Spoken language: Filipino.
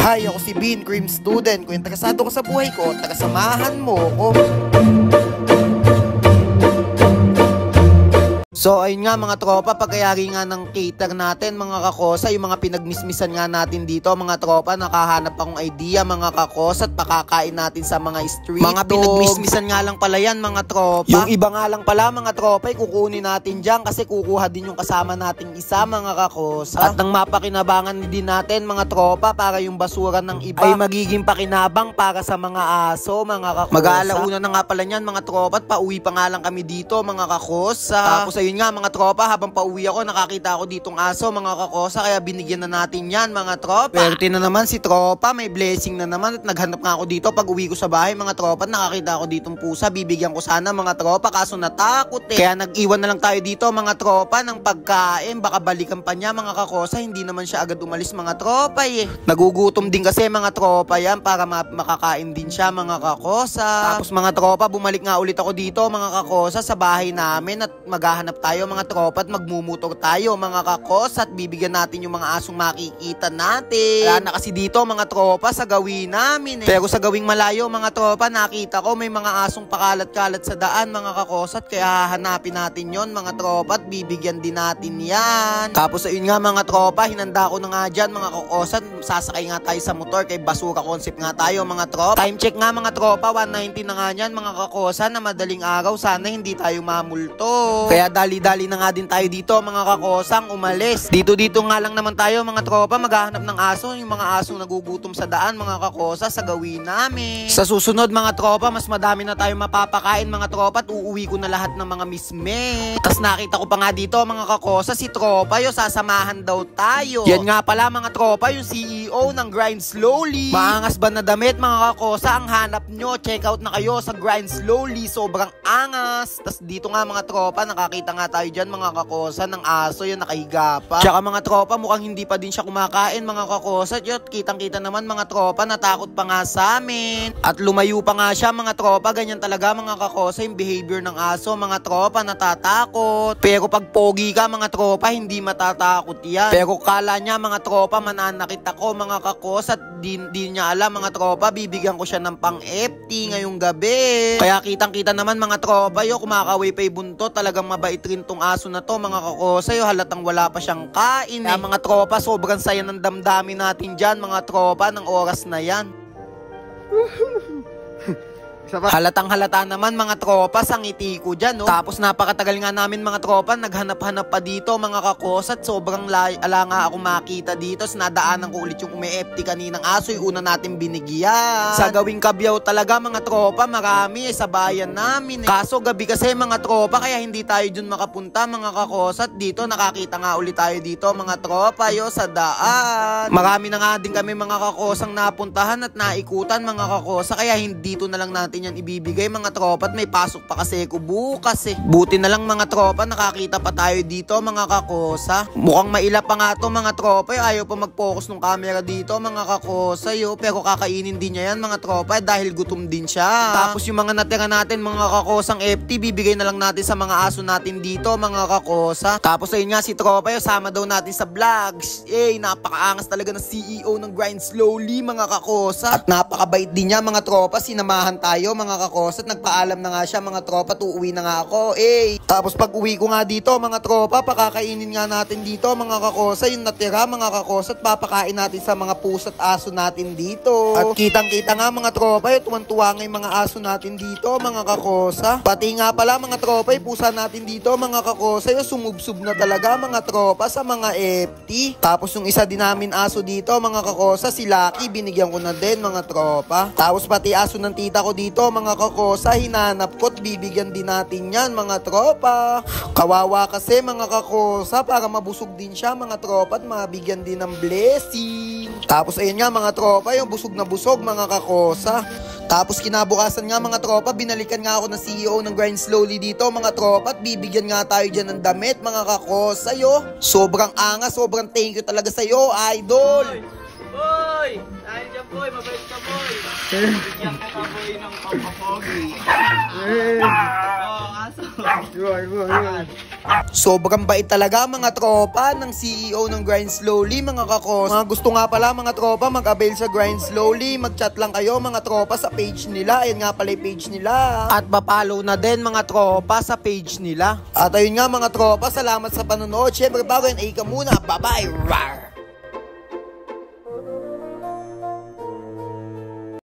Hi, ako si Bean, Cream Student. Kung interesado ka sa buhay ko, tagasamahan mo ako. So ayun nga mga tropa, pagkayari nga ng cater natin mga kakosa, yung mga pinagmismisan nga natin dito mga tropa, nakahanap akong idea mga kakosa at pakakain natin sa mga street mga pinagmismisan nga lang pala yan mga tropa. Yung iba nga lang pala mga tropa, kukunin natin dyan kasi kukuha din yung kasama nating isa mga kakosa. At nang mapakinabangan din natin mga tropa para yung basura ng iba ay magiging pakinabang para sa mga aso mga kakosa. Mag-aalauna na nga pala nyan mga tropa at pauwi pa nga lang kami dito mga kakosa. Tapos ayun nga mga tropa, habang pauwi ako nakakita ako ditong aso mga kakosa, kaya binigyan na natin yan mga tropa. Pwerte na naman si tropa, may blessing na naman at naghanap nga ako dito pag uwi ko sa bahay mga tropa at nakakita ako ditong pusa. Bibigyan ko sana mga tropa kaso natakot kaya nag-iwan na lang tayo dito mga tropa ng pagkain, baka balikan pa niya mga kakosa, hindi naman siya agad umalis mga tropa Nagugutom din kasi mga tropa yan para makakain din siya mga kakosa. Tapos mga tropa, bumalik nga ulit ako dito mga kakosa sa bahay namin at maghahanap tayo mga tropa at magmumutor tayo mga kakos at bibigyan natin yung mga asong makikita natin. Wala na kasi dito mga tropa sa gawin namin Pero sa gawing malayo mga tropa, nakita ko may mga asong pakalat-kalat sa daan mga kakos at kaya hahanapin natin yon mga tropa at bibigyan din natin yan. Tapos ayun nga mga tropa, hinanda ko na nga dyan mga kakos at sasakay nga tayo sa motor kay basura concept nga tayo mga tropa. Time check nga mga tropa, 1:90 na nga yan mga kakosa na madaling araw, sana hindi tayo mamulto. Kaya dali-dali na nga din tayo dito mga kakosang umalis. Dito nga lang naman tayo mga tropa, maghahanap ng aso, yung mga asong nagugutom sa daan mga kakosa sa gawin namin. Sa susunod mga tropa, mas madami na tayo mapapakain mga tropa at uuwi ko na lahat ng mga misme. Tas nakita ko pa nga dito mga kakosa si tropa sasamahan daw tayo. Yan nga pala mga tropa, yung CEO ng Grind Slowly. Maangas ba na damit mga kakosa ang hanap nyo? Check out na kayo sa Grind Slowly, sobrang angas. Tas dito nga mga tropa, nakakita nga tayo dyan mga kakosa ng aso yun nakahiga pa. Tsaka mga tropa, mukhang hindi pa din siya kumakain mga kakosa. Yun, kitang-kita naman mga tropa, natakot pa nga sa amin. At lumayo pa nga siya mga tropa, ganyan talaga mga kakosa yung behavior ng aso mga tropa, natatakot. Pero pag pogi ka mga tropa, hindi matatakot yan. Pero kala niya mga tropa, mananakit ako mga kakosa at di niya alam mga tropa, bibigyan ko siya ng pang-FT ngayong gabi. Kaya kitang-kita naman mga tropa, kumakaway pa yung buntot, talagang mabait rin tong aso na to mga kakosa, halatang wala pa siyang kain Kaya mga tropa, sobrang saya ng damdamin natin dyan mga tropa ng oras na yan. Halatang halata naman mga tropa sa ngiti ko dyan Tapos napakatagal nga namin mga tropa, naghanap-hanap pa dito mga kakos at sobrang ala nga ako makita dito. Sinadaanan ko ulit yung umi-FT kaninang aso, yung una natin binigyan. Sa gawing kabyaw talaga mga tropa, marami sa bayan namin Kaso gabi kasi mga tropa, kaya hindi tayo dun makapunta mga kakos at dito nakakita nga ulit tayo dito mga tropa sa daan. Marami na nga din kami mga kakosang napuntahan at naikutan mga kakosa, kaya hindi dito na lang natin yan ibibigay mga tropa at may pasok pa kasi ko bukas Buti na lang mga tropa, nakakita pa tayo dito mga kakosa. Mukhang maila pa nga to mga tropa ayaw pa mag-focus ng camera dito mga kakosa pero kakainin din niya yan mga tropa dahil gutom din siya. Tapos yung mga natira natin mga kakosang FT, bibigay na lang natin sa mga aso natin dito mga kakosa. Tapos ayun nga si tropa sama daw natin sa vlogs. Napakaangas talaga ng CEO ng Grind Slowly mga kakosa. At napakabait din niya mga tropa, sinamahan tayo mga kakos at nagpaalam na nga siya mga tropa, uuwi na nga ako Tapos pag uwi ko nga dito mga tropa, pakakainin nga natin dito mga kakos yung natira mga kakos at papakain natin sa mga pusa at aso natin dito. At kitang-kita nga mga tropa tuwan-tuwa nga yung mga aso natin dito mga kakos Pati nga pala mga tropa pusa natin dito mga kakos sumubsub na talaga mga tropa sa mga FT. Tapos yung isa din namin aso dito mga kakos, si Lucky, binigyan ko na din mga tropa. Tapos pati aso ng tita ko dito mga kakosa, hinanap ko at bibigyan din natin yan mga tropa. Kawawa kasi mga kakosa, para mabusog din siya mga tropa at mabigyan din ng blessing. Tapos ayun nga mga tropa, yung busog na busog mga kakosa. Tapos kinabukasan nga mga tropa, binalikan nga ako ng CEO ng Grind Slowly dito mga tropa at bibigyan nga tayo dyan ng damit mga kakosa Sobrang angas, sobrang thank you talaga sa'yo idol. Hoy! Dahil dyan boy. Mabait ka, boy. Bigyan kita, boy, ng pampapogi. Aso. Sobrang bait talaga mga tropa ng CEO ng Grind Slowly mga kakos. Mga gusto nga pala mga tropa mag-avail sa Grind Slowly, mag-chat lang kayo mga tropa sa page nila. Ayan nga pala yung page nila. At papalo na din mga tropa sa page nila. At ayun nga mga tropa, salamat sa panonood. Syempre bago yan ay ka muna. Bye bye. Rawr!